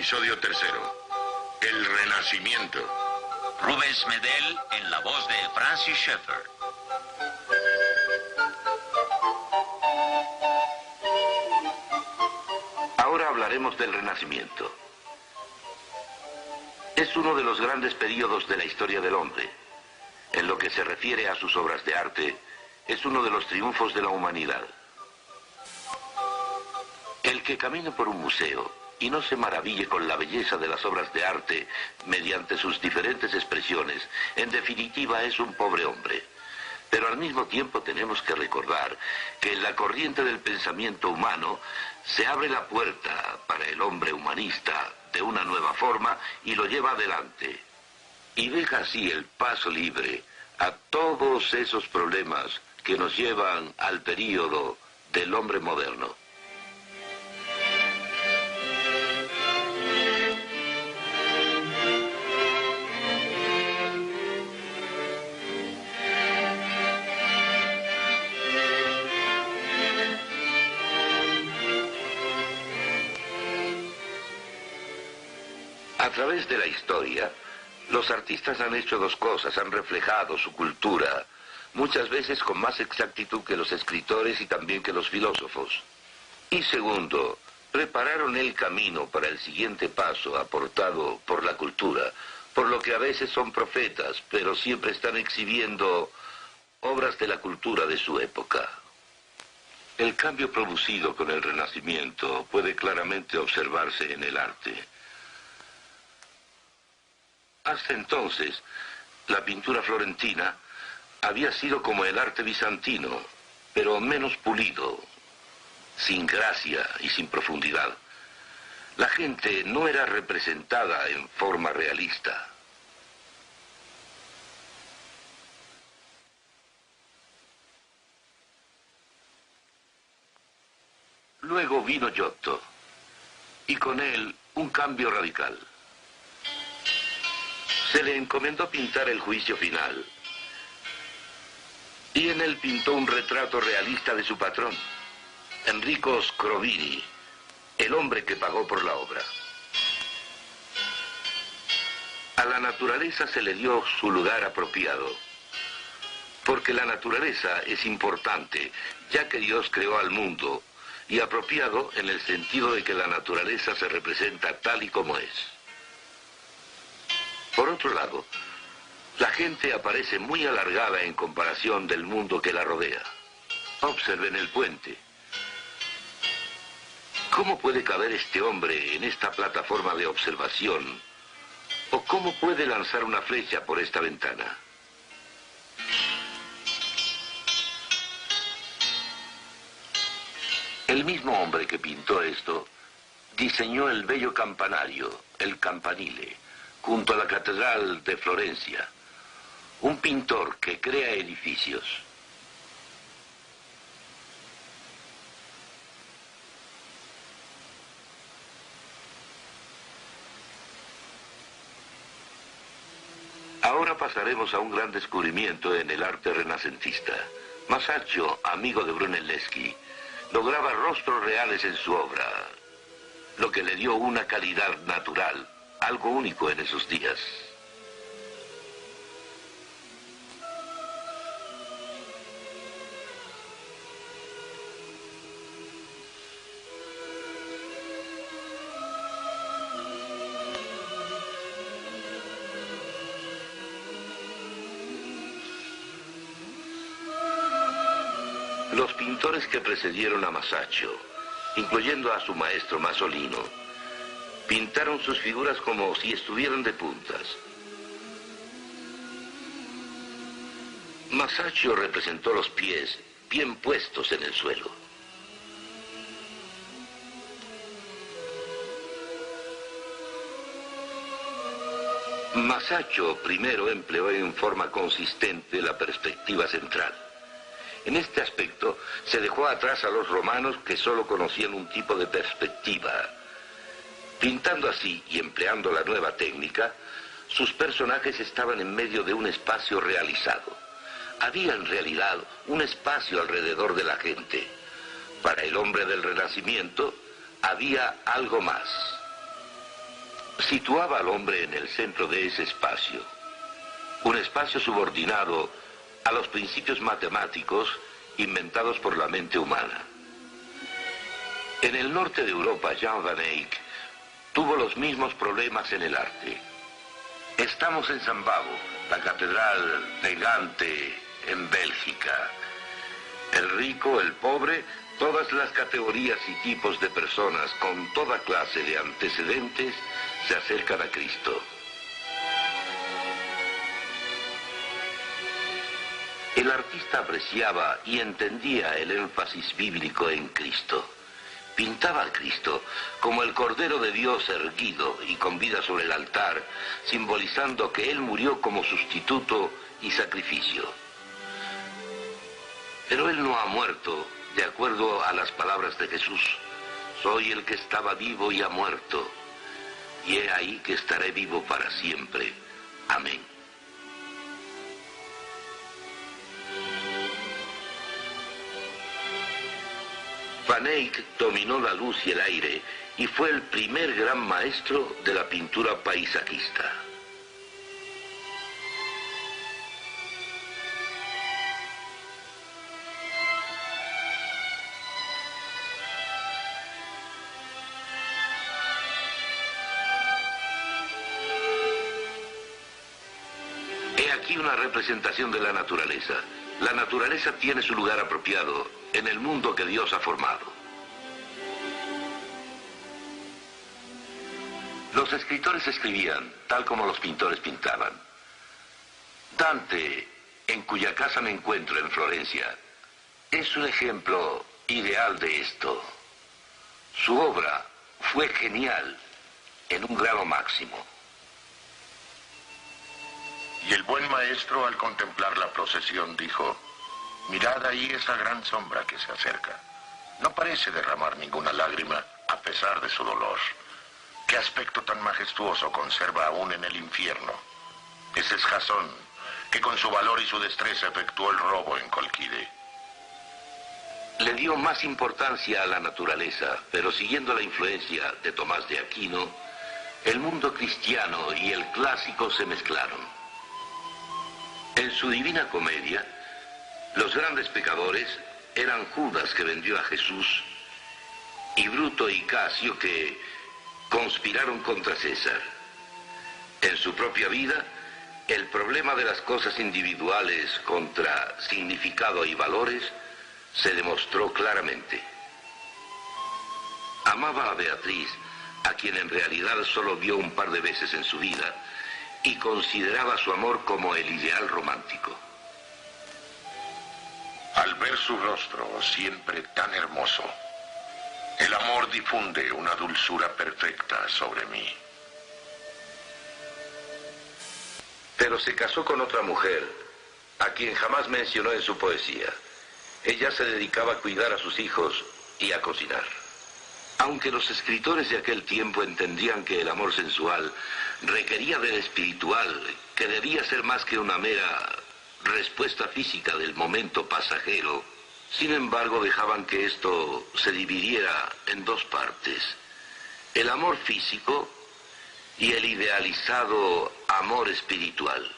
Episodio tercero. El Renacimiento. Rubens Medel en la voz de Francis Schaeffer. Ahora hablaremos del Renacimiento. Es uno de los grandes períodos de la historia del hombre. En lo que se refiere a sus obras de arte, es uno de los triunfos de la humanidad. El que camine por un museo y no se maraville con la belleza de las obras de arte mediante sus diferentes expresiones, en definitiva es un pobre hombre. Pero al mismo tiempo tenemos que recordar que en la corriente del pensamiento humano se abre la puerta para el hombre humanista de una nueva forma y lo lleva adelante. Y deja así el paso libre a todos esos problemas que nos llevan al período del hombre moderno. A través de la historia, los artistas han hecho dos cosas, han reflejado su cultura, muchas veces con más exactitud que los escritores y también que los filósofos. Y segundo, prepararon el camino para el siguiente paso aportado por la cultura, por lo que a veces son profetas, pero siempre están exhibiendo obras de la cultura de su época. El cambio producido con el Renacimiento puede claramente observarse en el arte. Hasta entonces, la pintura florentina había sido como el arte bizantino, pero menos pulido, sin gracia y sin profundidad. La gente no era representada en forma realista. Luego vino Giotto, y con él un cambio radical. Se le encomendó pintar el juicio final, y en él pintó un retrato realista de su patrón, Enrico Scrovini, el hombre que pagó por la obra. A la naturaleza se le dio su lugar apropiado, porque la naturaleza es importante, ya que Dios creó al mundo, y apropiado en el sentido de que la naturaleza se representa tal y como es. Por otro lado, la gente aparece muy alargada en comparación del mundo que la rodea. Observen el puente. ¿Cómo puede caber este hombre en esta plataforma de observación? ¿O cómo puede lanzar una flecha por esta ventana? El mismo hombre que pintó esto diseñó el bello campanario, el campanile, junto a la Catedral de Florencia, un pintor que crea edificios. Ahora pasaremos a un gran descubrimiento en el arte renacentista. Masaccio, amigo de Brunelleschi, lograba rostros reales en su obra, lo que le dio una calidad natural, algo único en esos días. Los pintores que precedieron a Masaccio, incluyendo a su maestro Masolino, pintaron sus figuras como si estuvieran de puntas. Masaccio representó los pies bien puestos en el suelo. Masaccio primero empleó en forma consistente la perspectiva central. En este aspecto se dejó atrás a los romanos que solo conocían un tipo de perspectiva. Pintando así y empleando la nueva técnica, sus personajes estaban en medio de un espacio realizado. Había en realidad un espacio alrededor de la gente. Para el hombre del Renacimiento había algo más. situaba al hombre en el centro de ese espacio, un espacio subordinado a los principios matemáticos inventados por la mente humana. En el norte de Europa, Jan van Eyck tuvo los mismos problemas en el arte. Estamos en San Bavo, la catedral de Gante en Bélgica. El rico, el pobre, todas las categorías y tipos de personas con toda clase de antecedentes se acercan a Cristo. El artista apreciaba y entendía el énfasis bíblico en Cristo. Pintaba a Cristo como el Cordero de Dios erguido y con vida sobre el altar, simbolizando que Él murió como sustituto y sacrificio. Pero Él no ha muerto, de acuerdo a las palabras de Jesús. Soy el que estaba vivo y ha muerto, y he ahí que estaré vivo para siempre. Amén. Van Eyck dominó la luz y el aire y fue el primer gran maestro de la pintura paisajista. He aquí una representación de la naturaleza. La naturaleza tiene su lugar apropiado en el mundo que Dios ha formado. Los escritores escribían tal como los pintores pintaban. Dante, en cuya casa me encuentro en Florencia, es un ejemplo ideal de esto. Su obra fue genial en un grado máximo. Y el buen maestro, al contemplar la procesión, dijo: mirad ahí esa gran sombra que se acerca. No parece derramar ninguna lágrima a pesar de su dolor. ¿Qué aspecto tan majestuoso conserva aún en el infierno? Ese es Jasón, que con su valor y su destreza efectuó el robo en Colquide. Le dio más importancia a la naturaleza, pero siguiendo la influencia de Tomás de Aquino, el mundo cristiano y el clásico se mezclaron. En su Divina Comedia, los grandes pecadores eran Judas, que vendió a Jesús, y Bruto y Casio, que conspiraron contra César. En su propia vida, el problema de las cosas individuales contra significado y valores se demostró claramente. Amaba a Beatriz, a quien en realidad solo vio un par de veces en su vida, y consideraba su amor como el ideal romántico. Al ver su rostro, siempre tan hermoso, el amor difunde una dulzura perfecta sobre mí. Pero se casó con otra mujer, a quien jamás mencionó en su poesía. Ella se dedicaba a cuidar a sus hijos y a cocinar. Aunque los escritores de aquel tiempo entendían que el amor sensual requería del espiritual, que debía ser más que una mera respuesta física del momento pasajero, sin embargo dejaban que esto se dividiera en dos partes: el amor físico y el idealizado amor espiritual.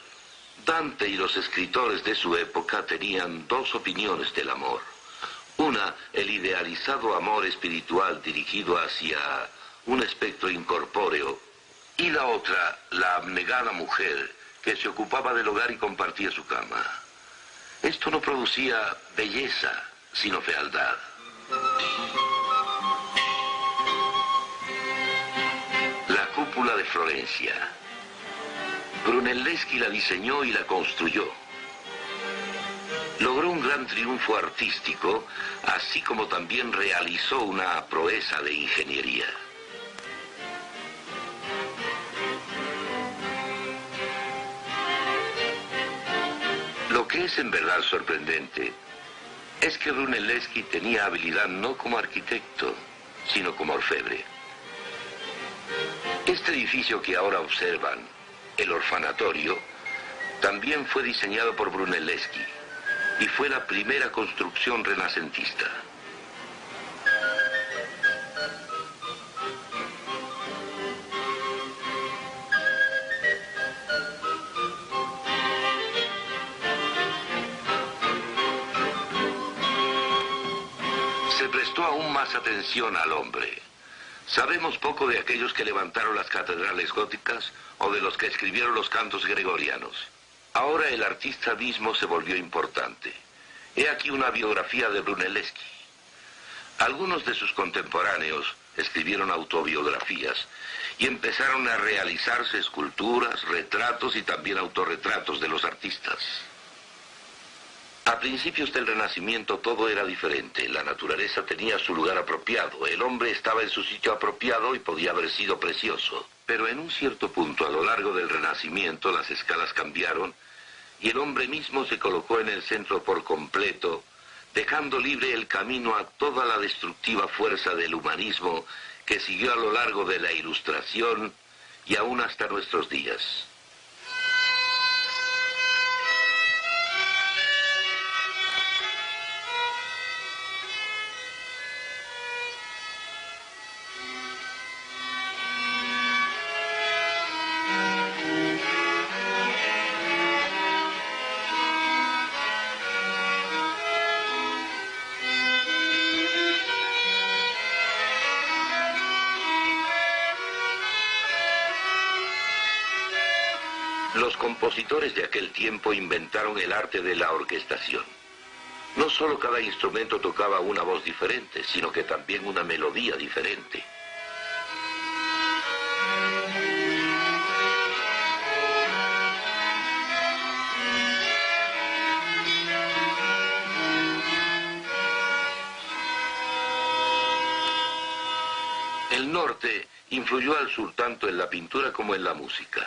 Dante y los escritores de su época tenían dos opiniones del amor. Una, el idealizado amor espiritual dirigido hacia un espectro incorpóreo, y la otra, la abnegada mujer que se ocupaba del hogar y compartía su cama. Esto no producía belleza, sino fealdad. La cúpula de Florencia. Brunelleschi la diseñó y la construyó. Logró un gran triunfo artístico, así como también realizó una proeza de ingeniería. Lo que es en verdad sorprendente es que Brunelleschi tenía habilidad no como arquitecto, sino como orfebre. Este edificio que ahora observan, el orfanatorio, también fue diseñado por Brunelleschi y fue la primera construcción renacentista. prestó aún más atención al hombre. Sabemos poco de aquellos que levantaron las catedrales góticas o de los que escribieron los cantos gregorianos. Ahora el artista mismo se volvió importante. He aquí una biografía de Brunelleschi. Algunos de sus contemporáneos escribieron autobiografías y empezaron a realizarse esculturas, retratos y también autorretratos de los artistas. A principios del Renacimiento todo era diferente. La naturaleza tenía su lugar apropiado, el hombre estaba en su sitio apropiado y podía haber sido precioso. Pero en un cierto punto, a lo largo del Renacimiento, las escalas cambiaron y el hombre mismo se colocó en el centro por completo, dejando libre el camino a toda la destructiva fuerza del humanismo que siguió a lo largo de la Ilustración y aún hasta nuestros días. Los compositores de aquel tiempo inventaron el arte de la orquestación. No solo cada instrumento tocaba una voz diferente, sino que también una melodía diferente. El norte influyó al sur tanto en la pintura como en la música.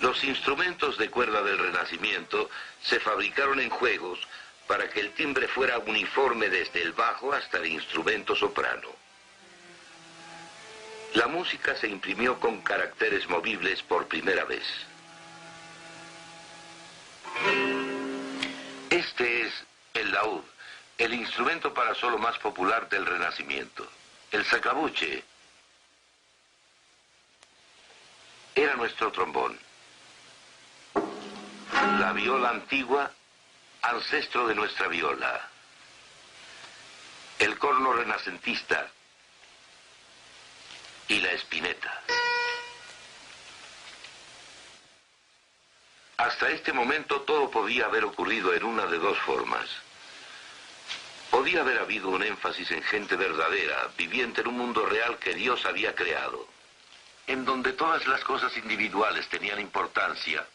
Los instrumentos de cuerda del Renacimiento se fabricaron en juegos para que el timbre fuera uniforme desde el bajo hasta el instrumento soprano. La música se imprimió con caracteres movibles por primera vez. Este es el laúd, el instrumento para solo más popular del Renacimiento. El sacabuche era nuestro trombón. La viola antigua, ancestro de nuestra viola. El corno renacentista y la espineta. Hasta este momento todo podía haber ocurrido en una de dos formas. Podía haber habido un énfasis en gente verdadera, viviente en un mundo real que Dios había creado, en donde todas las cosas individuales tenían importancia,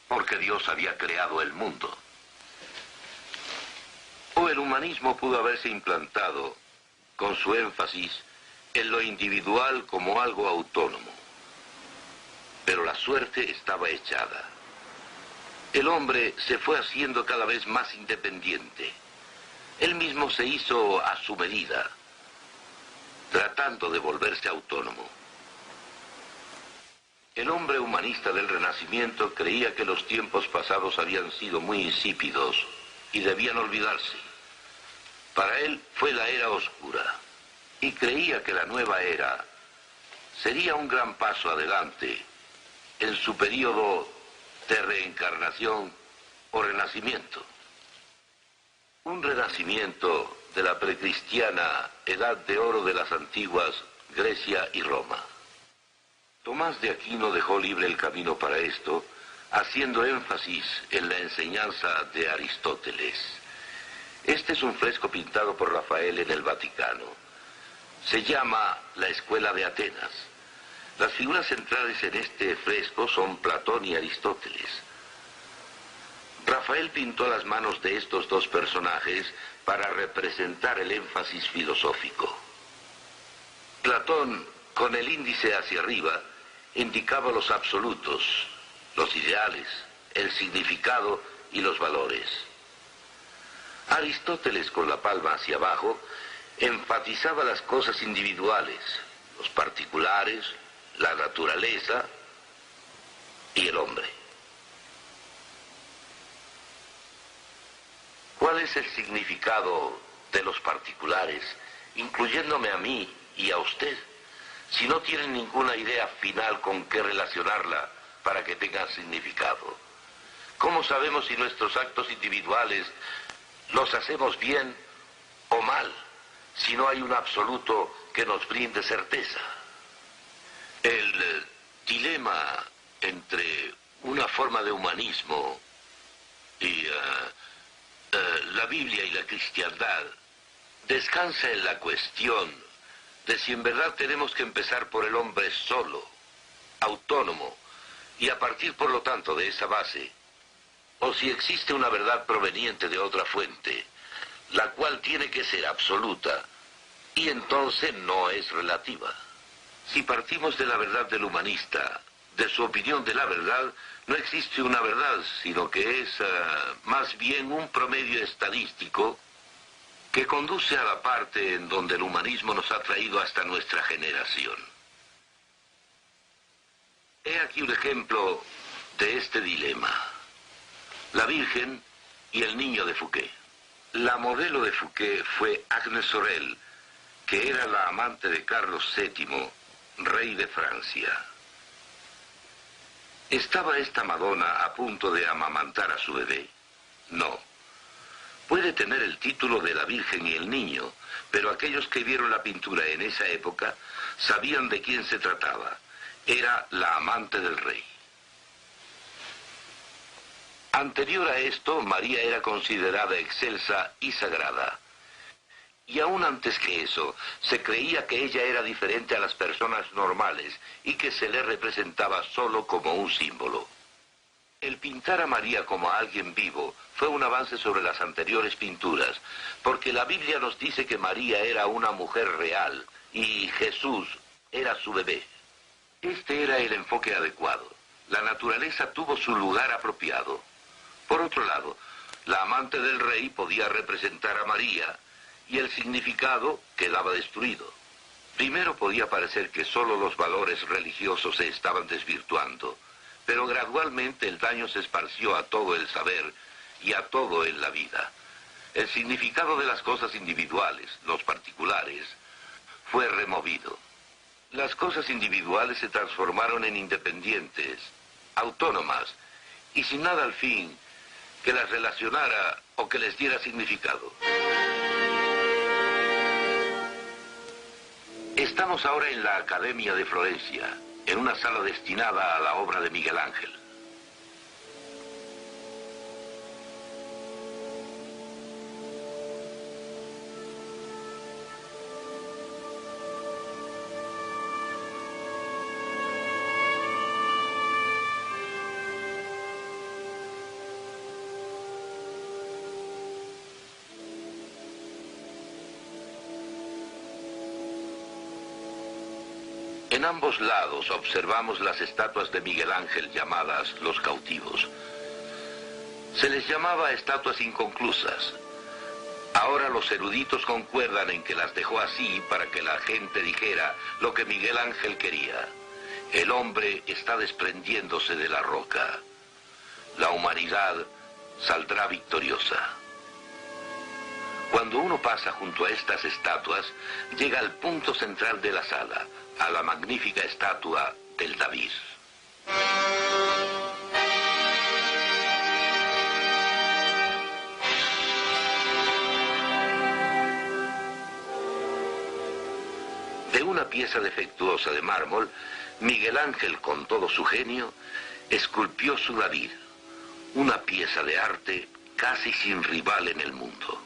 porque Dios había creado el mundo. O el humanismo pudo haberse implantado, con su énfasis, en lo individual como algo autónomo. Pero la suerte estaba echada. El hombre se fue haciendo cada vez más independiente. Él mismo se hizo a su medida, tratando de volverse autónomo. El hombre humanista del Renacimiento creía que los tiempos pasados habían sido muy insípidos y debían olvidarse. Para él fue la era oscura y creía que la nueva era sería un gran paso adelante en su periodo de reencarnación o renacimiento. Un renacimiento de la precristiana edad de oro de las antiguas Grecia y Roma. Tomás de Aquino dejó libre el camino para esto, haciendo énfasis en la enseñanza de Aristóteles. Este es un fresco pintado por Rafael en el Vaticano. Se llama La Escuela de Atenas. Las figuras centrales en este fresco son Platón y Aristóteles. Rafael pintó las manos de estos dos personajes para representar el énfasis filosófico. Platón, con el índice hacia arriba, indicaba los absolutos, los ideales, el significado y los valores. Aristóteles, con la palma hacia abajo, enfatizaba las cosas individuales, los particulares, la naturaleza y el hombre. ¿Cuál es el significado de los particulares, incluyéndome a mí y a usted, si no tienen ninguna idea final con qué relacionarla para que tenga significado? ¿Cómo sabemos si nuestros actos individuales los hacemos bien o mal, si no hay un absoluto que nos brinde certeza. El dilema entre una forma de humanismo y la Biblia y la cristiandad descansa en la cuestión de si en verdad tenemos que empezar por el hombre solo, autónomo, y a partir por lo tanto de esa base, o si existe una verdad proveniente de otra fuente, la cual tiene que ser absoluta, y entonces no es relativa. Si partimos de la verdad del humanista, de su opinión de la verdad, no existe una verdad, sino que es más bien un promedio estadístico que conduce a la parte en donde el humanismo nos ha traído hasta nuestra generación. He aquí un ejemplo de este dilema: la Virgen y el niño de Fouquet. La modelo de Fouquet fue Agnes Sorel, que era la amante de Carlos VII, rey de Francia. ¿Estaba esta Madonna a punto de amamantar a su bebé? No. Puede tener el título de la Virgen y el niño, pero aquellos que vieron la pintura en esa época sabían de quién se trataba. Era la amante del rey. Anterior a esto, María era considerada excelsa y sagrada. Y aún antes que eso, se creía que ella era diferente a las personas normales y que se le representaba solo como un símbolo. El pintar a María como a alguien vivo fue un avance sobre las anteriores pinturas, porque la Biblia nos dice que María era una mujer real y Jesús era su bebé. Este era el enfoque adecuado. La naturaleza tuvo su lugar apropiado. Por otro lado, la amante del rey podía representar a María, y el significado quedaba destruido. Primero podía parecer que solo los valores religiosos se estaban desvirtuando, pero gradualmente el daño se esparció a todo el saber y a todo en la vida. El significado de las cosas individuales, los particulares, fue removido. Las cosas individuales se transformaron en independientes, autónomas, y sin nada al fin que las relacionara o que les diera significado. Estamos ahora en la Academia de Florencia, en una sala destinada a la obra de Miguel Ángel. En ambos lados observamos las estatuas de Miguel Ángel llamadas Los Cautivos. Se les llamaba estatuas inconclusas. Ahora los eruditos concuerdan en que las dejó así para que la gente dijera lo que Miguel Ángel quería. El hombre está desprendiéndose de la roca. La humanidad saldrá victoriosa. Cuando uno pasa junto a estas estatuas, llega al punto central de la sala, a la magnífica estatua del David. De una pieza defectuosa de mármol, Miguel Ángel, con todo su genio, esculpió su David, una pieza de arte casi sin rival en el mundo.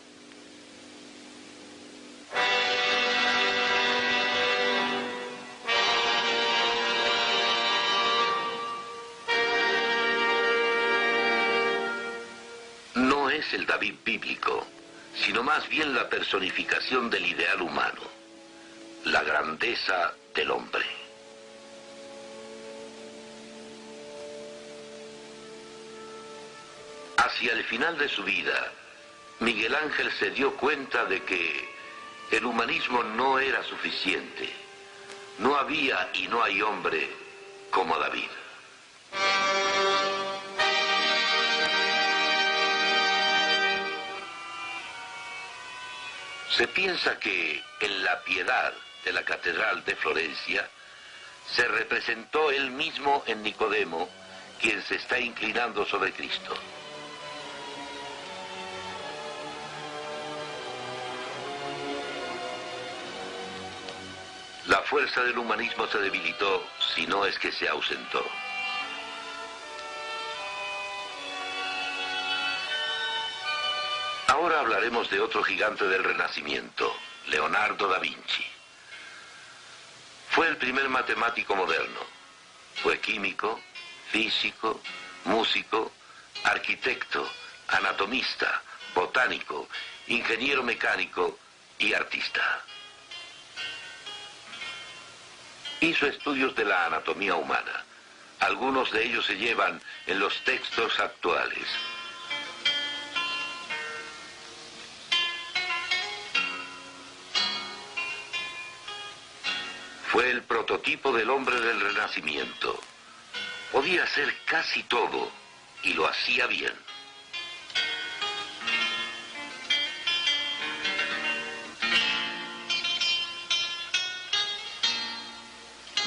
No es el David bíblico, sino más bien la personificación del ideal humano, la grandeza del hombre. Hacia el final de su vida, Miguel Ángel se dio cuenta de que el humanismo no era suficiente. No había y no hay hombre como David. Se piensa que en la Piedad de la Catedral de Florencia se representó él mismo en Nicodemo, quien se está inclinando sobre Cristo. La fuerza del humanismo se debilitó, si no es que se ausentó. Ahora hablaremos de otro gigante del Renacimiento, Leonardo da Vinci. Fue el primer matemático moderno. Fue químico, físico, músico, arquitecto, anatomista, botánico, ingeniero mecánico y artista. Hizo estudios de la anatomía humana. Algunos de ellos se llevan en los textos actuales. Fue el prototipo del hombre del Renacimiento. Podía hacer casi todo y lo hacía bien.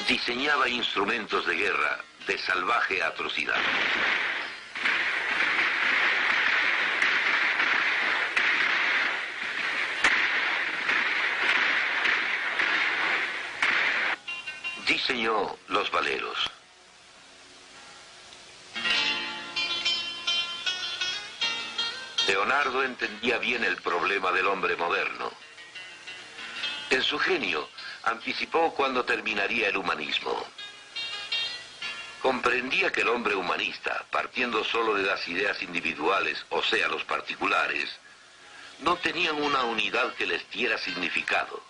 Diseñaba instrumentos de guerra de salvaje atrocidad. Diseñó los veleros. Leonardo entendía bien el problema del hombre moderno. En su genio, anticipó cuándo terminaría el humanismo. Comprendía que el hombre humanista, partiendo solo de las ideas individuales, o sea, los particulares, no tenían una unidad que les diera significado.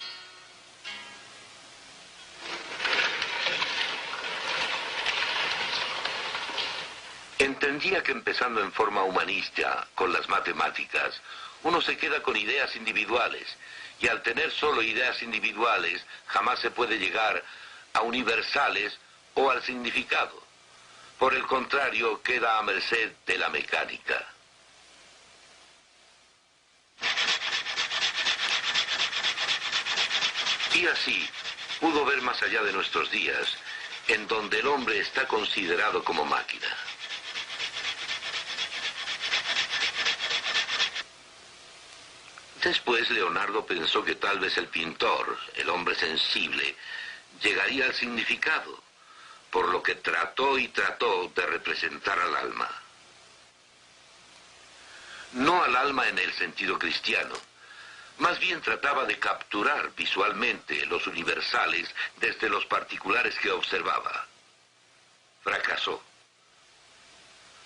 Entendía que empezando en forma humanista, con las matemáticas, uno se queda con ideas individuales, y al tener solo ideas individuales, jamás se puede llegar a universales o al significado. Por el contrario, queda a merced de la mecánica. Y así, pudo ver más allá de nuestros días, en donde el hombre está considerado como máquina. Después Leonardo pensó que tal vez el pintor, el hombre sensible, llegaría al significado, por lo que trató y trató de representar al alma. No al alma en el sentido cristiano, más bien trataba de capturar visualmente los universales desde los particulares que observaba. Fracasó.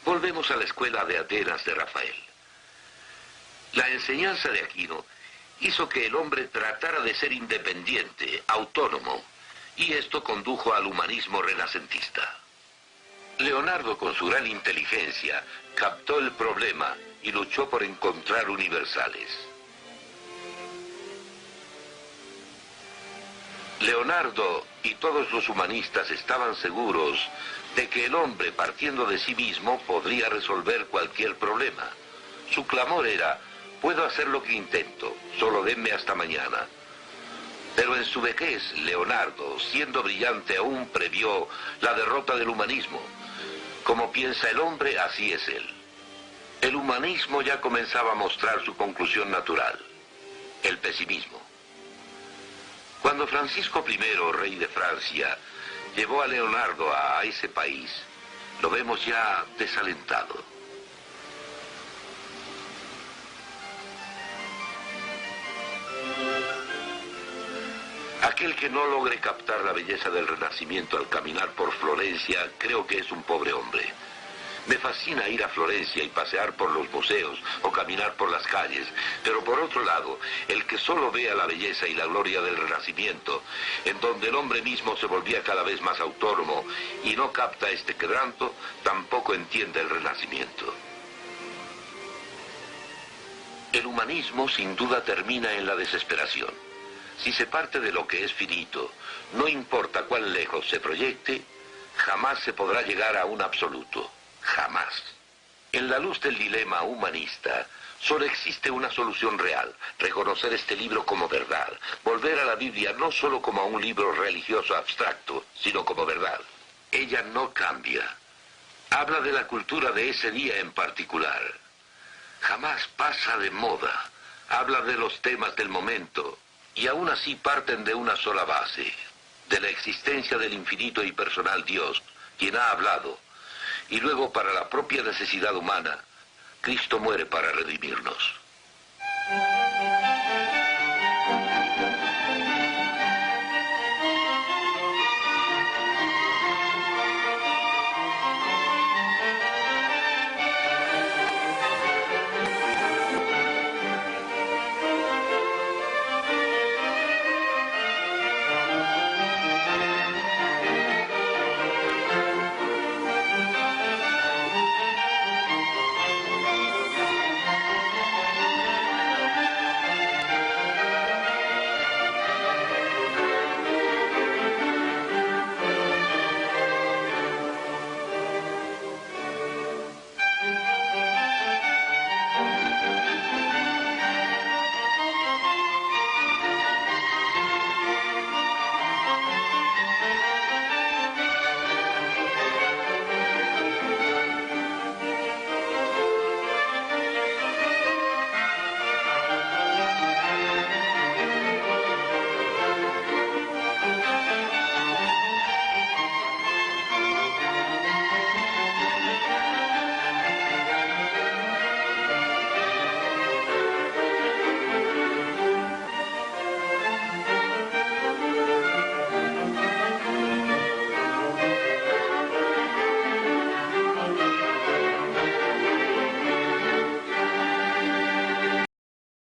Volvemos a la escuela de Atenas de Rafael. La enseñanza de Aquino hizo que el hombre tratara de ser independiente, autónomo, y esto condujo al humanismo renacentista. Leonardo, con su gran inteligencia, captó el problema y luchó por encontrar universales. Leonardo y todos los humanistas estaban seguros de que el hombre, partiendo de sí mismo, podría resolver cualquier problema. Su clamor era: puedo hacer lo que intento, solo denme hasta mañana. Pero en su vejez, Leonardo, siendo brillante, aún previó la derrota del humanismo. Como piensa el hombre, así es él. El humanismo ya comenzaba a mostrar su conclusión natural, el pesimismo. Cuando Francisco I, rey de Francia, llevó a Leonardo a ese país, lo vemos ya desalentado. Aquel que no logre captar la belleza del Renacimiento al caminar por Florencia, creo que es un pobre hombre. Me fascina ir a Florencia y pasear por los museos o caminar por las calles, pero por otro lado, el que solo vea la belleza y la gloria del Renacimiento, en donde el hombre mismo se volvía cada vez más autónomo y no capta este quebranto, tampoco entiende el Renacimiento. El humanismo sin duda termina en la desesperación. Si se parte de lo que es finito, no importa cuán lejos se proyecte, jamás se podrá llegar a un absoluto. Jamás. En la luz del dilema humanista, solo existe una solución real: reconocer este libro como verdad, volver a la Biblia no solo como a un libro religioso abstracto, sino como verdad. Ella no cambia. Habla de la cultura de ese día en particular. Jamás pasa de moda. Habla de los temas del momento, y aún así parten de una sola base: de la existencia del infinito y personal Dios, quien ha hablado, y luego para la propia necesidad humana, Cristo muere para redimirnos.